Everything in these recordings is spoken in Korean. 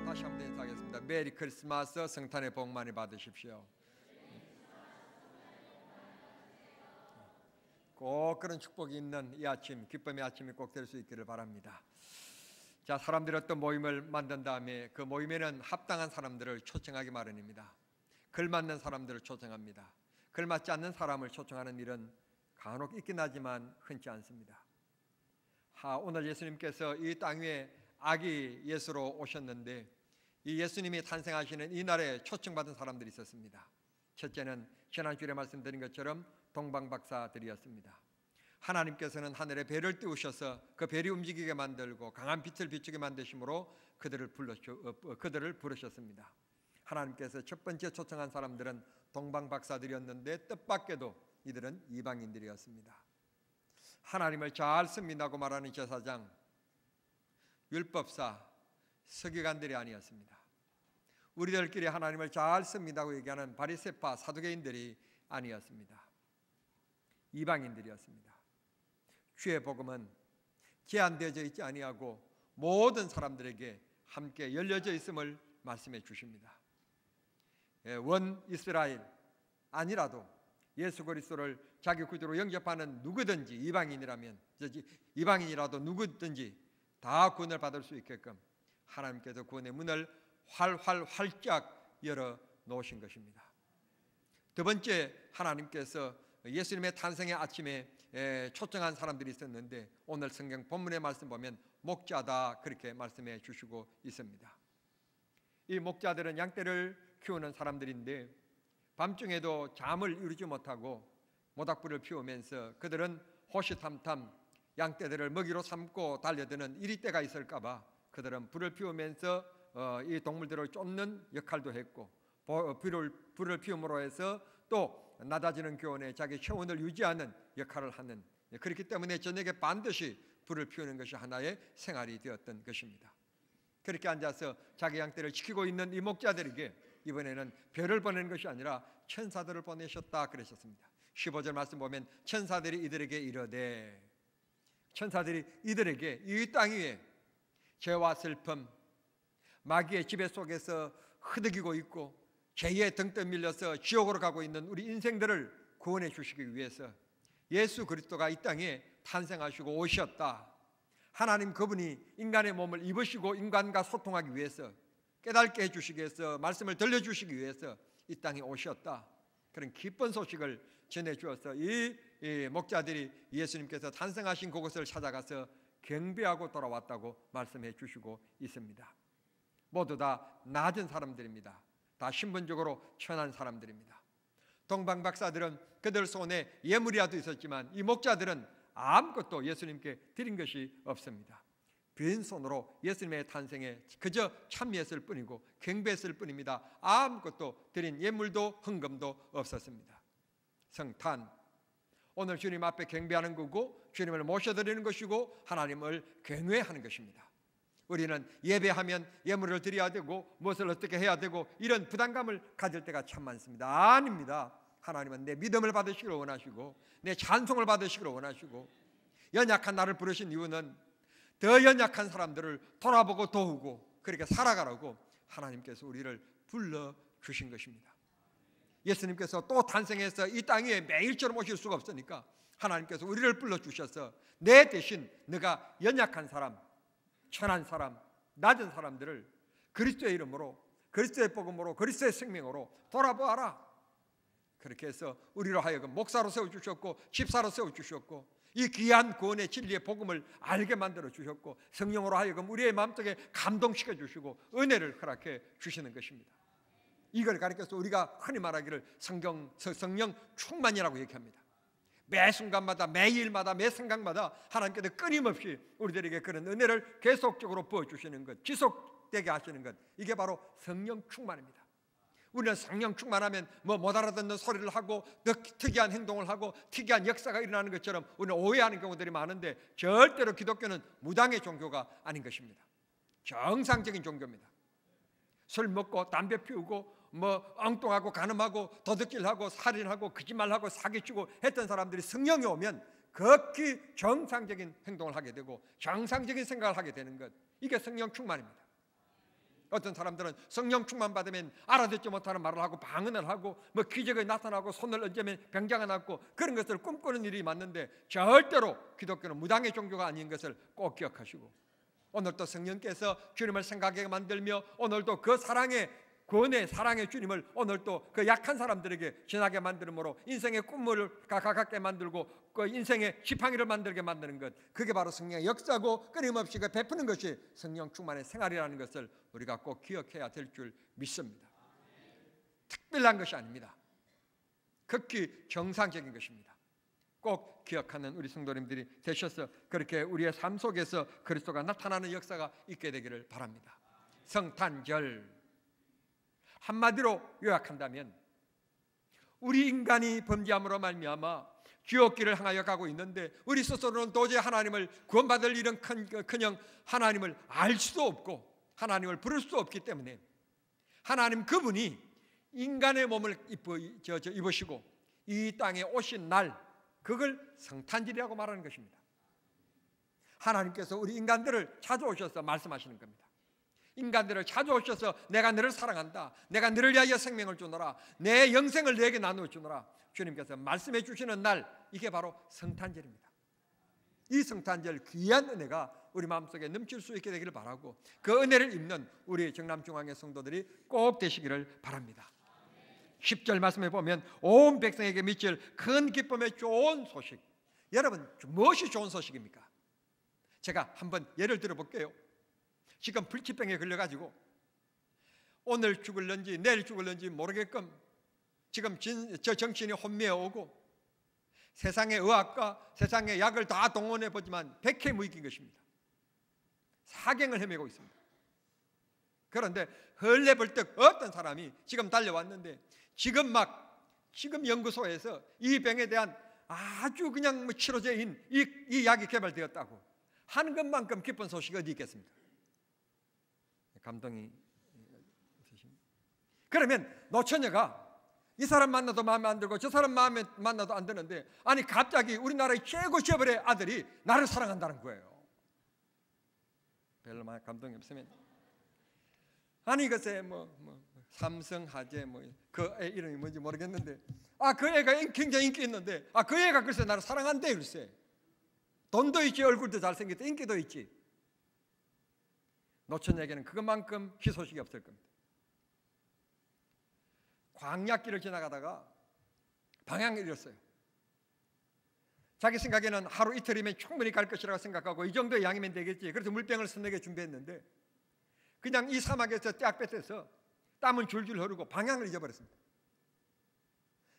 다시 한번 인사하겠습니다. 메리 크리스마스, 성탄의 복 많이 받으십시오. 꼭 그런 축복이 있는 이 아침, 기쁨의 아침이 꼭 될 수 있기를 바랍니다. 자, 사람들이 어떤 모임을 만든 다음에 그 모임에는 합당한 사람들을 초청하기 마련입니다. 걸맞는 사람들을 초청합니다. 걸맞지 않는 사람을 초청하는 일은 간혹 있긴 하지만 흔치 않습니다. 오늘 예수님께서 이 땅 위에 아기 예수로 오셨는데 이 예수님이 탄생하시는 이 날에 초청받은 사람들이 있었습니다. 첫째는 지난주에 말씀드린 것처럼 동방박사들이었습니다. 하나님께서는 하늘에 별을 띄우셔서 그 별이 움직이게 만들고 강한 빛을 비추게 만드심으로 그들을 부르셨습니다. 하나님께서 첫 번째 초청한 사람들은 동방박사들이었는데 뜻밖에도 이들은 이방인들이었습니다. 하나님을 잘 씁니다고 말하는 제사장, 율법사, 서기관들이 아니었습니다. 우리들끼리 하나님을 잘 씁니다고 얘기하는 바리새파, 사두개인들이 아니었습니다. 이방인들이었습니다. 주의 복음은 제한되어져 있지 아니하고 모든 사람들에게 함께 열려져 있음을 말씀해 주십니다. 원 이스라엘 아니라도 예수 그리스도를 자기 구주로 영접하는 누구든지 이방인이라도 누구든지 다 구원을 받을 수 있게끔 하나님께서 구원의 문을 활짝 열어 놓으신 것입니다. 두 번째, 하나님께서 예수님의 탄생의 아침에 초청한 사람들이 있었는데 오늘 성경 본문의 말씀 보면 목자다 그렇게 말씀해 주시고 있습니다. 이 목자들은 양떼를 키우는 사람들인데 밤중에도 잠을 이루지 못하고 모닥불을 피우면서 그들은 호시탐탐 양떼들을 먹이로 삼고 달려드는 이리 때가 있을까봐 그들은 불을 피우면서 이 동물들을 쫓는 역할도 했고 불을 피움으로 해서 또 낮아지는 교원에 자기 체온을 유지하는 역할을 하는, 그렇기 때문에 저녁에 반드시 불을 피우는 것이 하나의 생활이 되었던 것입니다. 그렇게 앉아서 자기 양떼를 지키고 있는 이 목자들에게 이번에는 별을 보내는 것이 아니라 천사들을 보내셨다 그러셨습니다. 15절 말씀 보면 천사들이 이들에게 이르되, 천사들이 이들에게 이 땅 위에 죄와 슬픔, 마귀의 지배 속에서 흐드기고 있고 죄에 등떠 밀려서 지옥으로 가고 있는 우리 인생들을 구원해 주시기 위해서 예수 그리스도가 이 땅에 탄생하시고 오셨다. 하나님 그분이 인간의 몸을 입으시고 인간과 소통하기 위해서, 깨닫게 해주시기 위해서, 말씀을 들려주시기 위해서 이 땅에 오셨다. 그런 기쁜 소식을 전해주어서 이 목자들이 예수님께서 탄생하신 그곳을 찾아가서 경배하고 돌아왔다고 말씀해 주시고 있습니다. 모두 다 낮은 사람들입니다. 다 신분적으로 천한 사람들입니다. 동방박사들은 그들 손에 예물이라도 있었지만 이 목자들은 아무것도 예수님께 드린 것이 없습니다. 빈손으로 예수님의 탄생에 그저 참여했을 뿐이고 경배했을 뿐입니다. 아무것도 드린 예물도 헌금도 없었습니다. 성탄, 오늘 주님 앞에 경배하는 거고 주님을 모셔드리는 것이고 하나님을 경외하는 것입니다. 우리는 예배하면 예물을 드려야 되고 무엇을 어떻게 해야 되고 이런 부담감을 가질 때가 참 많습니다. 아닙니다. 하나님은 내 믿음을 받으시기를 원하시고 내 찬송을 받으시기를 원하시고, 연약한 나를 부르신 이유는 더 연약한 사람들을 돌아보고 도우고 그렇게 살아가라고 하나님께서 우리를 불러주신 것입니다. 예수님께서 또 탄생해서 이 땅 위에 매일처럼 오실 수가 없으니까 하나님께서 우리를 불러주셔서 내 대신 너가 연약한 사람, 천한 사람, 낮은 사람들을 그리스도의 이름으로, 그리스도의 복음으로, 그리스도의 생명으로 돌아보아라. 그렇게 해서 우리로 하여금 목사로 세워주셨고 집사로 세워주셨고 이 귀한 구원의 진리의 복음을 알게 만들어 주셨고 성령으로 하여금 우리의 마음속에 감동시켜 주시고 은혜를 허락해 주시는 것입니다. 이걸 가리켜서 우리가 흔히 말하기를 성령 충만이라고 얘기합니다. 매 순간마다, 매일마다, 매 생각마다 하나님께서 끊임없이 우리들에게 그런 은혜를 계속적으로 부어주시는 것, 지속되게 하시는 것, 이게 바로 성령 충만입니다. 우리는 성령 충만하면 못 알아듣는 소리를 하고 더 특이한 행동을 하고 특이한 역사가 일어나는 것처럼 우리는 오해하는 경우들이 많은데 절대로 기독교는 무당의 종교가 아닌 것입니다. 정상적인 종교입니다. 술 먹고 담배 피우고 엉뚱하고 간음하고 도둑질하고 살인하고 거짓말하고 사기치고 했던 사람들이 성령이 오면 극히 정상적인 행동을 하게 되고 정상적인 생각을 하게 되는 것, 이게 성령 충만입니다. 어떤 사람들은 성령 충만 받으면 알아듣지 못하는 말을 하고 방언을 하고 뭐 기적이 나타나고 손을 얹으면 병자가 낫고 그런 것을 꿈꾸는 일이 맞는데 절대로 기독교는 무당의 종교가 아닌 것을 꼭 기억하시고 오늘도 성령께서 주님을 생각하게 만들며 오늘도 그 사랑의 구원의 사랑의 주님을 오늘도 그 약한 사람들에게 지나게 만들므로 인생의 꿈을 가깝게 만들고 그 인생의 지팡이를 만들게 만드는 것, 그게 바로 성령의 역사고 끊임없이 그 베푸는 것이 성령 충만의 생활이라는 것을 우리가 꼭 기억해야 될 줄 믿습니다. 특별한 것이 아닙니다. 극히 정상적인 것입니다. 꼭 기억하는 우리 성도님들이 되셔서 그렇게 우리의 삶 속에서 그리스도가 나타나는 역사가 있게 되기를 바랍니다. 성탄절, 한마디로 요약한다면 우리 인간이 범죄함으로 말미암아 지옥길을 향하여 가고 있는데 우리 스스로는 도저히 하나님을 구원받을 일은 커녕 하나님을 알 수도 없고 하나님을 부를 수 없기 때문에 하나님 그분이 인간의 몸을 입으시고 이 땅에 오신 날, 그걸 성탄절이라고 말하는 것입니다. 하나님께서 우리 인간들을 찾아오셔서 말씀하시는 겁니다. 인간들을 찾아오셔서 내가 너를 사랑한다, 내가 너를 위하여 생명을 주노라, 내 영생을 너에게 나누어 주노라 주님께서 말씀해 주시는 날, 이게 바로 성탄절입니다. 이 성탄절 귀한 은혜가 우리 마음속에 넘칠 수 있게 되기를 바라고 그 은혜를 입는 우리 정남중앙의 성도들이 꼭 되시기를 바랍니다. 10절 말씀해 보면 온 백성에게 미칠 큰 기쁨의 좋은 소식. 여러분, 무엇이 좋은 소식입니까? 제가 한번 예를 들어 볼게요. 지금 불치병에 걸려가지고 오늘 죽을런지 내일 죽을런지 모르게끔 지금 저 정신이 혼미해 오고 세상의 의학과 세상의 약을 다 동원해 보지만 백해무익인 것입니다. 사경을 헤매고 있습니다. 그런데 헐레벌떡 어떤 사람이 지금 달려왔는데 지금 연구소에서 이 병에 대한 아주 그냥 치료제인 이 약이 개발되었다고 하는 것만큼 기쁜 소식이 어디 있겠습니까? 감동이 있으십니까? 그러면 노처녀가 이 사람 만나도 마음에 안 들고 저 사람 마음에 만나도 안 되는데 아니 갑자기 우리나라의 최고 재벌의 아들이 나를 사랑한다는 거예요. 별로 감동이 없으면 아니 글쎄 삼성화재 그 애 이름이 뭔지 모르겠는데 그 애가 굉장히 인기 있는데 그 애가 글쎄 나를 사랑한대. 글쎄 돈도 있지, 얼굴도 잘생겼다, 인기도 있지. 노처녀에게는 그것만큼 희소식이 없을 겁니다. 광야길을 지나가다가 방향을 잃었어요. 자기 생각에는 하루 이틀이면 충분히 갈 것이라고 생각하고 이 정도의 양이면 되겠지. 그래서 물병을 서너개 준비했는데 그냥 이 사막에서 쫙 뺏어서 땀은 줄줄 흐르고 방향을 잊어버렸습니다.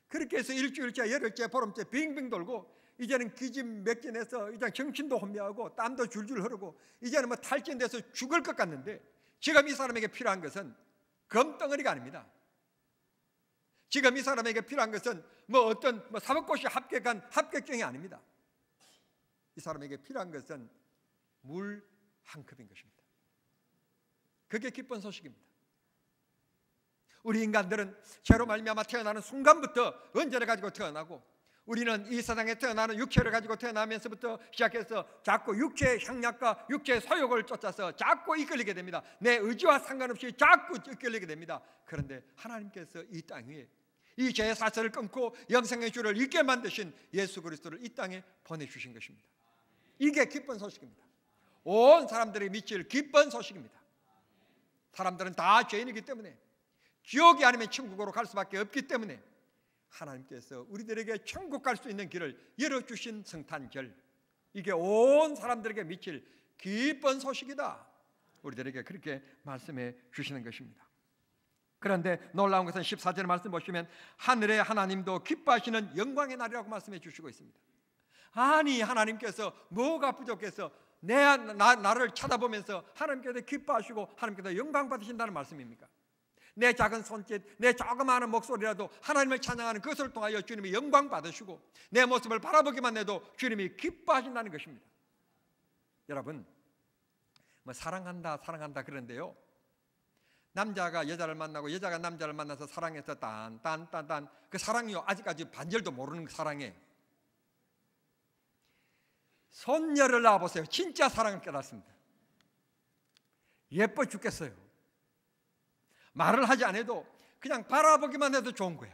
그렇게 해서 일주일째, 열흘째, 보름째 빙빙 돌고 이제는 기진맥진해서 이제 정신도 혼미하고 땀도 줄줄 흐르고 이제는 탈진돼서 죽을 것 같는데 지금 이 사람에게 필요한 것은 금덩어리가 아닙니다. 지금 이 사람에게 필요한 것은 어떤 사법고시 합격한 합격증이 아닙니다. 이 사람에게 필요한 것은 물 한 컵인 것입니다. 그게 기쁜 소식입니다. 우리 인간들은 죄로 말미암아 태어나는 순간부터 언제를 가지고 태어나고 우리는 이 세상에 태어나는 육체를 가지고 태어나면서부터 시작해서 자꾸 육체의 향락과 육체의 소욕을 쫓아서 자꾸 이끌리게 됩니다. 내 의지와 상관없이 자꾸 이끌리게 됩니다. 그런데 하나님께서 이 땅 위에 이 죄의 사슬을 끊고 영생의 줄을 잇게 만드신 예수 그리스도를 이 땅에 보내주신 것입니다. 이게 기쁜 소식입니다. 온 사람들이 미칠 기쁜 소식입니다. 사람들은 다 죄인이기 때문에 지옥이 아니면 천국으로 갈 수밖에 없기 때문에 하나님께서 우리들에게 천국 갈 수 있는 길을 열어주신 성탄절, 이게 온 사람들에게 미칠 기쁜 소식이다. 우리들에게 그렇게 말씀해 주시는 것입니다. 그런데 놀라운 것은 14절 말씀 보시면 하늘의 하나님도 기뻐하시는 영광의 날이라고 말씀해 주시고 있습니다. 아니 하나님께서 뭐가 부족해서 나를 쳐다보면서 하나님께서 기뻐하시고 하나님께서 영광 받으신다는 말씀입니까? 내 작은 손짓, 내 조그마한 목소리라도 하나님을 찬양하는 그것을 통하여 주님이 영광 받으시고 내 모습을 바라보기만 해도 주님이 기뻐하신다는 것입니다. 여러분, 사랑한다 그러는데요, 남자가 여자를 만나고 여자가 남자를 만나서 사랑해서 딴 그 사랑이요, 아직까지 반절도 모르는 사랑이에요. 손녀를 낳아보세요. 진짜 사랑을 깨닫습니다. 예뻐 죽겠어요. 말을 하지 않아도 그냥 바라보기만 해도 좋은 거예요.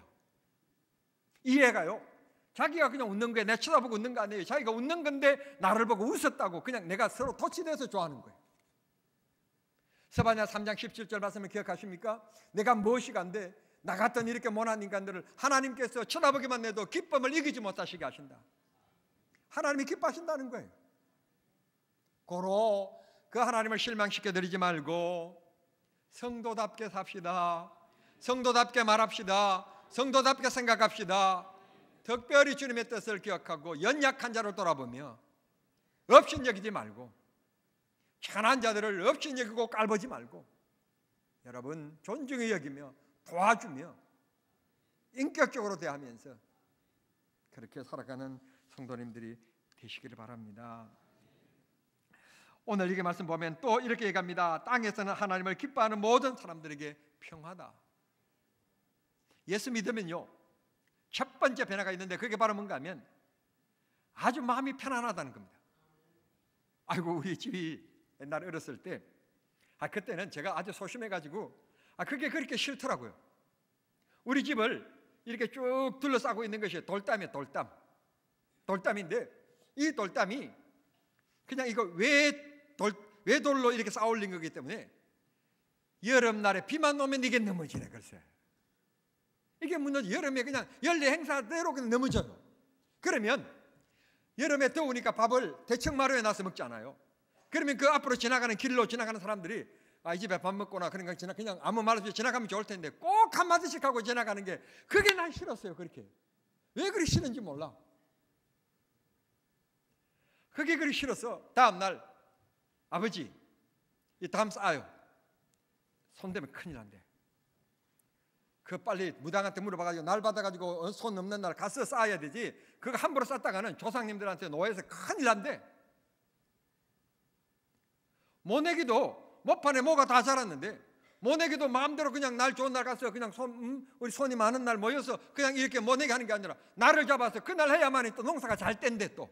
이 애가요, 자기가 그냥 웃는 거예요. 내 쳐다보고 웃는 거 아니에요. 자기가 웃는 건데 나를 보고 웃었다고 그냥 내가 서로 도취돼서 좋아하는 거예요. 스바냐 3장 17절 말씀을 기억하십니까? 내가 무엇이 간데 나 같은 이렇게 못난 인간들을 하나님께서 쳐다보기만 해도 기쁨을 이기지 못하시게 하신다. 하나님이 기뻐하신다는 거예요. 고로 그 하나님을 실망시켜드리지 말고 성도답게 삽시다. 성도답게 말합시다. 성도답게 생각합시다. 특별히 주님의 뜻을 기억하고 연약한 자를 돌아보며 업신여기지 말고 천한 자들을 업신여기고 깔보지 말고 여러분 존중히 여기며 도와주며 인격적으로 대하면서 그렇게 살아가는 성도님들이 되시기를 바랍니다. 오늘 이게 말씀 보면 또 이렇게 얘기합니다. 땅에서는 하나님을 기뻐하는 모든 사람들에게 평화다. 예수 믿으면요, 첫 번째 변화가 있는데 그게 바로 뭔가 하면 아주 마음이 편안하다는 겁니다. 아이고, 우리 집이 옛날에 어렸을 때 그때는 제가 아주 소심해가지고 그게 그렇게 싫더라고요. 우리 집을 이렇게 쭉 둘러싸고 있는 것이 돌담이에요. 돌담인데 이 돌담이 그냥 이거 외돌로 이렇게 쌓아올린 거기 때문에 여름날에 비만 오면 이게 넘어지네. 글쎄, 이게 무너져. 여름에 그냥 연례 행사대로 그냥 넘어져요. 그러면 여름에 더우니까 밥을 대청마루에 놔서 먹잖아요. 그러면 그 앞으로 지나가는 길로 지나가는 사람들이 이 집에 밥 먹거나 그런 거 그냥 아무 말 없이 지나가면 좋을 텐데 꼭 한마디씩 하고 지나가는 게 그게 난 싫었어요. 그렇게 왜 그리 싫은지 몰라. 그게 그리 싫어서 다음날 아버지 이 담 쌓아요. 손대면 큰일 난대. 그 빨리 무당한테 물어봐가지고 날 받아가지고 손 없는 날 가서 쌓아야 되지. 그거 함부로 쌓다가는 조상님들한테 노예해서 큰일 난대. 모내기도 모판에 뭐가 다 자랐는데 모내기도 마음대로 그냥 날 좋은 날 가서 그냥 우리 손이 많은 날 모여서 그냥 이렇게 모내기 하는 게 아니라 날을 잡아서 그날 해야만이 또 농사가 잘 된대. 또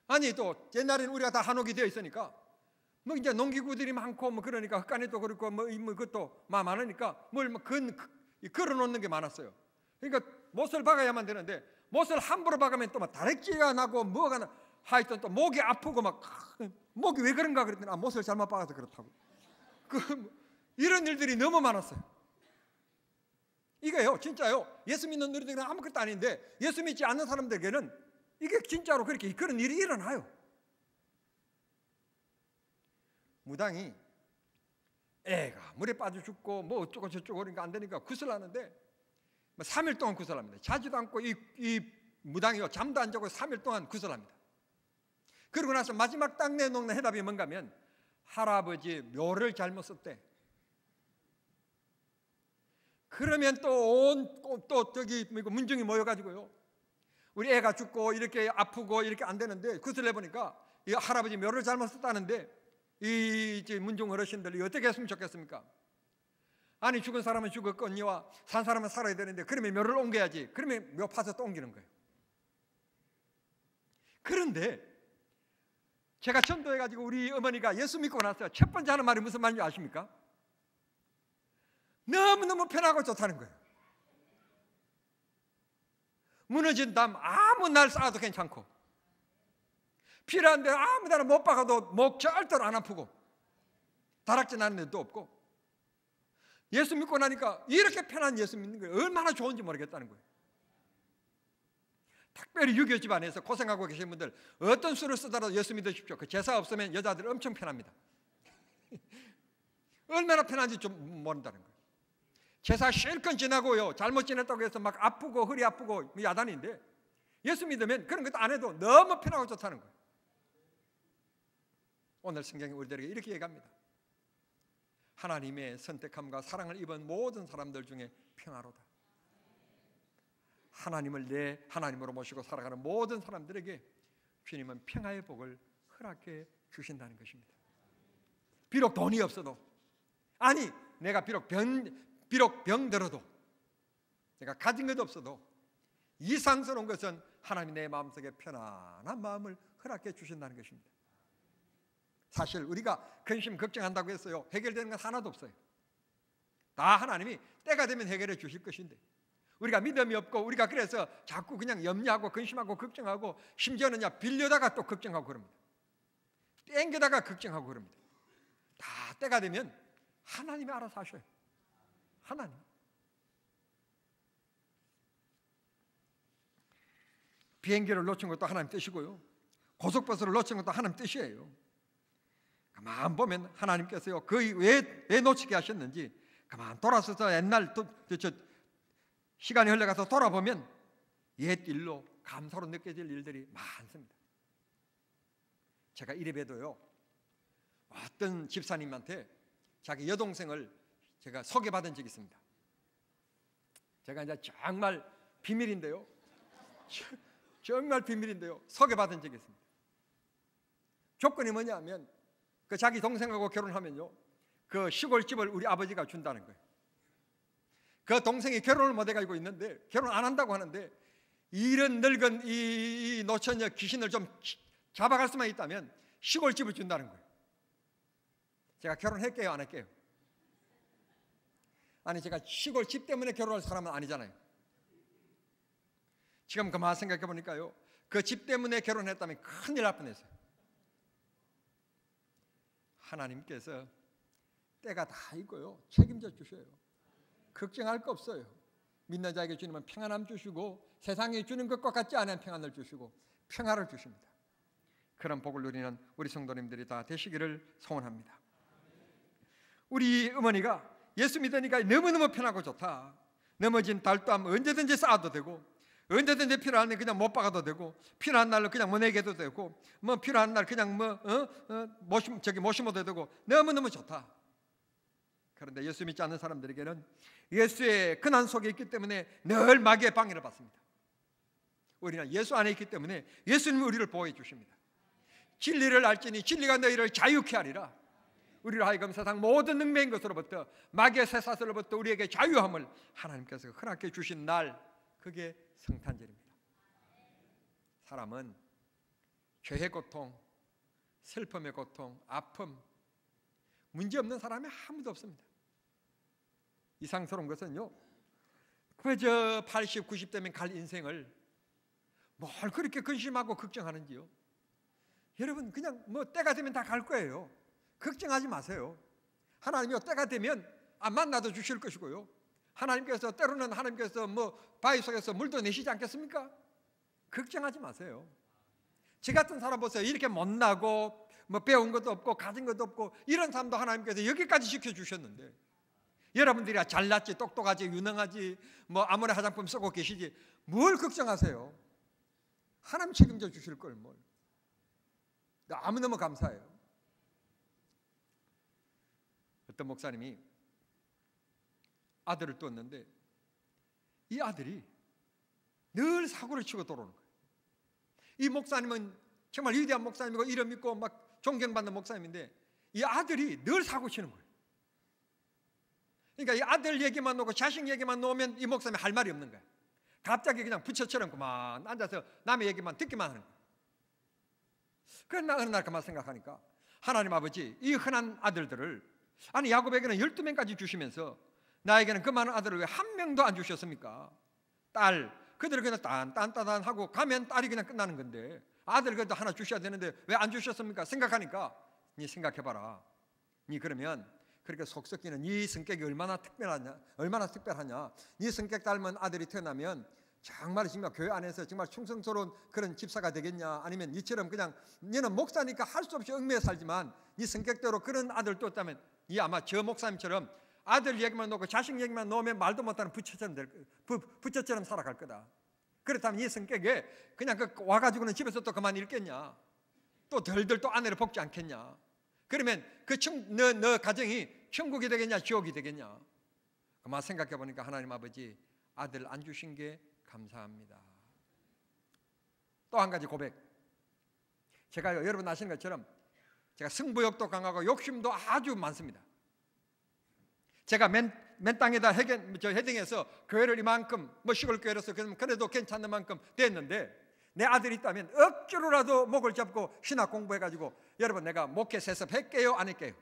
아니 또 옛날에는 우리가 다 한옥이 되어 있으니까 뭐 이제 농기구들이 많고 뭐 그러니까 흙간에도 그렇고 뭐 그것도 많으니까 뭘 걸어 놓는 게 많았어요. 그러니까 못을 박아야만 되는데 못을 함부로 박으면 또 막 다래끼가 나고 뭐가 나 하여튼 또 목이 아프고 막 목이 왜 그런가 그랬더니 못을 잘못 박아서 그렇다고. 이런 일들이 너무 많았어요. 이게요 진짜요. 예수 믿는 우리들은 아무것도 아닌데 예수 믿지 않는 사람들에게는 이게 진짜로 그렇게 그런 일이 일어나요. 무당이 애가 물에 빠져 죽고 뭐 어쩌고 저쩌고 그러니까 안 되니까 구슬하는데 3일 동안 구슬합니다. 자지도 않고 이 무당이요 잠도 안 자고 3일 동안 구슬합니다. 그러고 나서 마지막 딱 내놓는 해답이 뭔가 하면 할아버지 묘를 잘못 썼대. 그러면 또 저기 문중이 모여가지고요 우리 애가 죽고 이렇게 아프고 이렇게 안 되는데 구슬해 보니까 이 할아버지 묘를 잘못 썼다는데 이 문중 어르신들이 어떻게 했으면 좋겠습니까? 아니 죽은 사람은 죽었거니와 산 사람은 살아야 되는데 그러면 묘를 옮겨야지. 그러면 묘 파서 또 옮기는 거예요. 그런데 제가 전도해가지고 우리 어머니가 예수 믿고 나서 첫 번째 하는 말이 무슨 말인지 아십니까? 너무너무 편하고 좋다는 거예요. 무너진 담 아무 날 쌓아도 괜찮고 필요한 데 아무 데나 못 박아도 목 절대로 안 아프고 다락질 나는 데도 없고 예수 믿고 나니까 이렇게 편한 예수 믿는 거예요. 얼마나 좋은지 모르겠다는 거예요. 특별히 유교 집안에서 고생하고 계신 분들 어떤 수를 쓰더라도 예수 믿으십시오. 그 제사 없으면 여자들 엄청 편합니다. 얼마나 편한지 좀 모른다는 거예요. 제사 실컷 지나고요 잘못 지냈다고 해서 막 아프고 허리 아프고 야단인데 예수 믿으면 그런 것도 안 해도 너무 편하고 좋다는 거예요. 오늘 성경이 우리들에게 이렇게 얘기합니다. 하나님의 선택함과 사랑을 입은 모든 사람들 중에 평화로다. 하나님을 내 하나님으로 모시고 살아가는 모든 사람들에게 주님은 평화의 복을 허락해 주신다는 것입니다. 비록 돈이 없어도 아니 내가 비록 병들어도 내가 가진 것 없어도 이상스러운 것은 하나님이 내 마음속에 편안한 마음을 허락해 주신다는 것입니다. 사실 우리가 근심 걱정한다고 했어요. 해결되는 건 하나도 없어요. 다 하나님이 때가 되면 해결해 주실 것인데, 우리가 믿음이 없고 우리가 그래서 자꾸 그냥 염려하고 근심하고 걱정하고, 심지어는 빌려다가 또 걱정하고 그럽니다. 땡겨다가 걱정하고 그럽니다. 다 때가 되면 하나님이 알아서 하셔요. 하나님. 비행기를 놓친 것도 하나님 뜻이고요, 고속버스를 놓친 것도 하나님 뜻이에요. 가만 보면 하나님께서요, 그 왜 놓치게 하셨는지 가만 돌아서서 옛날 시간이 흘러가서 돌아보면 옛 일로 감사로 느껴질 일들이 많습니다. 제가 이래봬도요, 어떤 집사님한테 자기 여동생을 제가 소개받은 적이 있습니다. 제가 이제 정말 비밀인데요, 정말 비밀인데요, 소개받은 적이 있습니다. 조건이 뭐냐면, 그 자기 동생하고 결혼하면요, 그 시골집을 우리 아버지가 준다는 거예요. 그 동생이 결혼을 못 해가지고 있는데, 결혼 안 한다고 하는데, 이런 늙은 이 노처녀 귀신을 좀 잡아갈 수만 있다면 시골집을 준다는 거예요. 제가 결혼할게요, 안 할게요? 아니, 제가 시골집 때문에 결혼할 사람은 아니잖아요. 지금 그만 생각해 보니까요, 그 집 때문에 결혼했다면 큰일 날 뻔했어요. 하나님께서 때가 다 있고요, 책임져 주셔요. 걱정할 거 없어요. 믿는 자에게 주님은 평안함 주시고, 세상에 주는 것과 같지 않은 평안을 주시고 평화를 주십니다. 그런 복을 누리는 우리 성도님들이 다 되시기를 소원합니다. 우리 어머니가 예수 믿으니까 너무너무 편하고 좋다. 넘어진 달도함 언제든지 쌓아도 되고, 언제든지 필요한 날 그냥 못 박아도 되고, 필요한 날로 그냥 못 내게도 되고, 뭐 필요한 날 그냥 모심어도 되고, 너무너무 좋다. 그런데 예수 믿지 않는 사람들에게는 예수의 근한 속에 있기 때문에 늘 마귀의 방해를 받습니다. 우리는 예수 안에 있기 때문에 예수님이 우리를 보호해 주십니다. 진리를 알지니 진리가 너희를 자유케 하리라. 우리를 하여금 세상 모든 능매인 것으로부터, 마귀의 쇠사슬로부터 우리에게 자유함을 하나님께서 허락해 주신 날, 그게 성탄절입니다. 사람은 죄의 고통, 슬픔의 고통, 아픔, 문제없는 사람이 아무도 없습니다. 이상스러운 것은요, 그저 80, 90대면 갈 인생을 뭘 그렇게 근심하고 걱정하는지요. 여러분, 그냥 때가 되면 다 갈 거예요. 걱정하지 마세요. 하나님이 때가 되면 만나도 주실 것이고요, 하나님께서 때로는 바위 속에서 물도 내시지 않겠습니까? 걱정하지 마세요. 저 같은 사람 보세요. 이렇게 못나고 배운 것도 없고 가진 것도 없고 이런 사람도 하나님께서 여기까지 시켜주셨는데, 여러분들이 잘났지, 똑똑하지, 유능하지, 아무리 화장품 쓰고 계시지, 뭘 걱정하세요? 하나님 책임져 주실 걸 뭘. 너무너무 감사해요. 어떤 목사님이 아들을 뒀는데, 이 아들이 늘 사고를 치고 돌아오는 거예요. 이 목사님은 정말 위대한 목사님이고 이름 있고 막 존경받는 목사님인데, 이 아들이 늘 사고 치는 거예요. 그러니까 이 아들 얘기만 놓고 자식 얘기만 놓으면 이 목사님이 할 말이 없는 거예요. 갑자기 그냥 부처처럼 그만 앉아서 남의 얘기만 듣기만 하는 거예요. 그래서 어느 날 그만 생각하니까, 하나님 아버지, 이 흔한 아들들을, 아니 야곱에게는 12명까지 주시면서 나에게는 그 많은 아들을 왜 한 명도 안 주셨습니까? 딸, 그들을 그냥 딴딴딴하고 가면 딸이 그냥 끝나는 건데, 아들 그래도 하나 주셔야 되는데 왜 안 주셨습니까? 생각하니까, 니 생각해봐라. 니 그러면 그렇게 속 썩기는 네 성격이 얼마나 특별하냐. 네 성격 닮은 아들이 태어나면 정말 교회 안에서 정말 충성스러운 그런 집사가 되겠냐? 아니면 니처럼 그냥, 니는 목사니까 할 수 없이 얽매여 살지만 네 성격대로 그런 아들 뒀다면 니 아마 저 목사님처럼 아들 얘기만 놓고 자식 얘기만 놓으면 말도 못하는 부처처럼 살아갈 거다. 그렇다면 네 성격에 그냥 와가지고는 집에서 또 그만 있겠냐? 또 덜덜 또 아내를 복지 않겠냐? 그러면 너 가정이 천국이 되겠냐, 지옥이 되겠냐? 그만 생각해 보니까, 하나님 아버지, 아들 안 주신 게 감사합니다. 또 한 가지 고백. 제가 여러분 아시는 것처럼 제가 승부욕도 강하고 욕심도 아주 많습니다. 제가 맨 땅에다 헤딩해서 교회를 이만큼 시골 교회로서 그래도 괜찮은 만큼 됐는데, 내 아들이 있다면 억지로라도 목을 잡고 신학 공부해가지고 여러분 내가 목회 세습했게요? 안 했게요?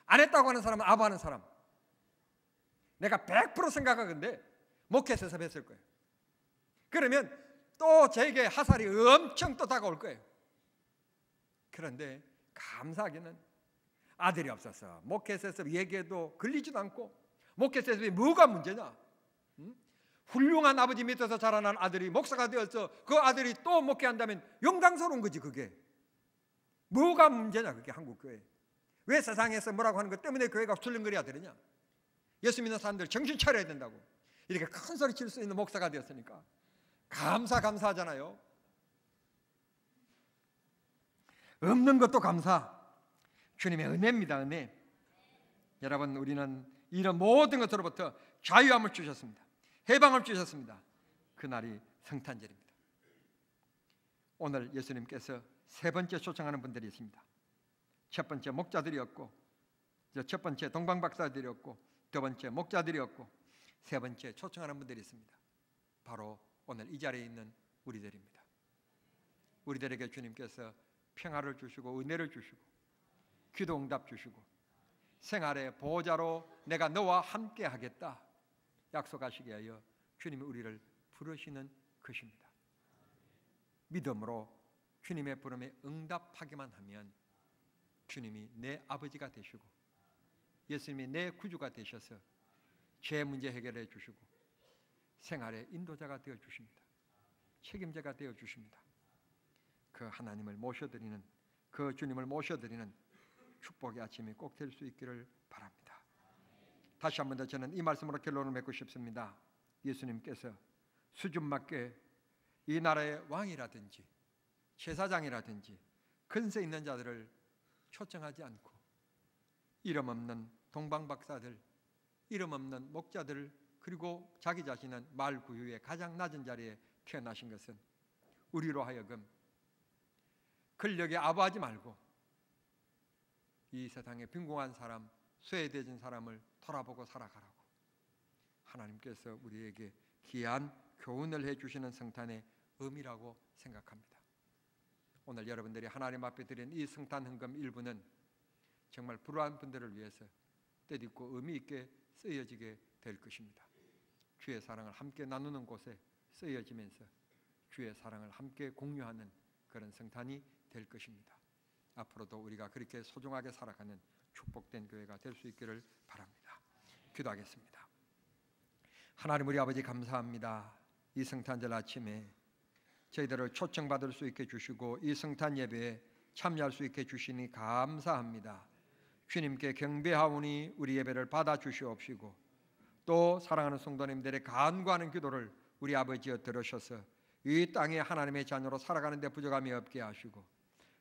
안 했다고 하는 사람은 아부하는 사람. 내가 100% 생각하건데 목회 세습했을 거예요. 그러면 또 제게 하살이 엄청 또 다가올 거예요. 그런데 감사하게는 아들이 없어서 목회 세습 얘기해도 걸리지도 않고, 목회 세습이 뭐가 문제냐? 훌륭한 아버지 밑에서 자라난 아들이 목사가 되어서 그 아들이 또 목회한다면 영광스러운 거지. 그게 뭐가 문제냐? 그게 한국 교회. 왜 세상에서 뭐라고 하는 것 때문에 교회가 술렁거려야 되느냐? 예수 믿는 사람들 정신 차려야 된다고. 이렇게 큰 소리 칠 수 있는 목사가 되었으니까 감사하잖아요. 없는 것도 감사. 주님의 은혜입니다. 은혜. 여러분, 우리는 이런 모든 것으로부터 자유함을 주셨습니다. 해방을 주셨습니다. 그날이 성탄절입니다. 오늘 예수님께서 세 번째 초청하는 분들이 있습니다. 첫 번째 목자들이었고, 첫 번째 동방박사들이었고, 두 번째 목자들이었고, 세 번째 초청하는 분들이 있습니다. 바로 오늘 이 자리에 있는 우리들입니다. 우리들에게 주님께서 평화를 주시고 은혜를 주시고 기도 응답 주시고 생활의 보호자로 내가 너와 함께 하겠다 약속하시게 하여 주님이 우리를 부르시는 것입니다. 믿음으로 주님의 부름에 응답하기만 하면 주님이 내 아버지가 되시고 예수님이 내 구주가 되셔서 죄 문제 해결해 주시고 생활의 인도자가 되어 주십니다. 책임자가 되어 주십니다. 그 하나님을 모셔드리는, 그 주님을 모셔드리는 축복의 아침이 꼭 될 수 있기를 바랍니다. 다시 한 번 더 저는 이 말씀으로 결론을 맺고 싶습니다. 예수님께서 수준맞게 이 나라의 왕이라든지 제사장이라든지 근세 있는 자들을 초청하지 않고 이름 없는 동방박사들, 이름 없는 목자들, 그리고 자기 자신은 말구유의 가장 낮은 자리에 태어나신 것은 우리로 하여금 권력에 아부하지 말고 이 세상에 빈궁한 사람, 쇠해진 사람을 돌아보고 살아가라고 하나님께서 우리에게 귀한 교훈을 해주시는 성탄의 의미라고 생각합니다. 오늘 여러분들이 하나님 앞에 드린 이 성탄 헌금 일부는 정말 불우한 분들을 위해서 뜻있고 의미 있게 쓰여지게 될 것입니다. 주의 사랑을 함께 나누는 곳에 쓰여지면서 주의 사랑을 함께 공유하는 그런 성탄이 될 것입니다. 앞으로도 우리가 그렇게 소중하게 살아가는 축복된 교회가 될 수 있기를 바랍니다. 기도하겠습니다. 하나님 우리 아버지 감사합니다. 이 성탄절 아침에 저희들을 초청받을 수 있게 주시고 이 성탄 예배에 참여할 수 있게 주시니 감사합니다. 주님께 경배하오니 우리 예배를 받아 주시옵시고 또 사랑하는 성도님들의 간구하는 기도를 우리 아버지여 들으셔서 이 땅에 하나님의 자녀로 살아가는 데 부족함이 없게 하시고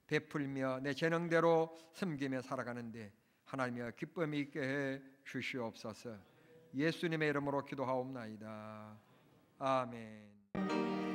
베풀며 내 재능대로 섬기며 살아가는데 하나님이여 기쁨이 있게 해 주시옵소서. 예수님의 이름으로 기도하옵나이다. 아멘.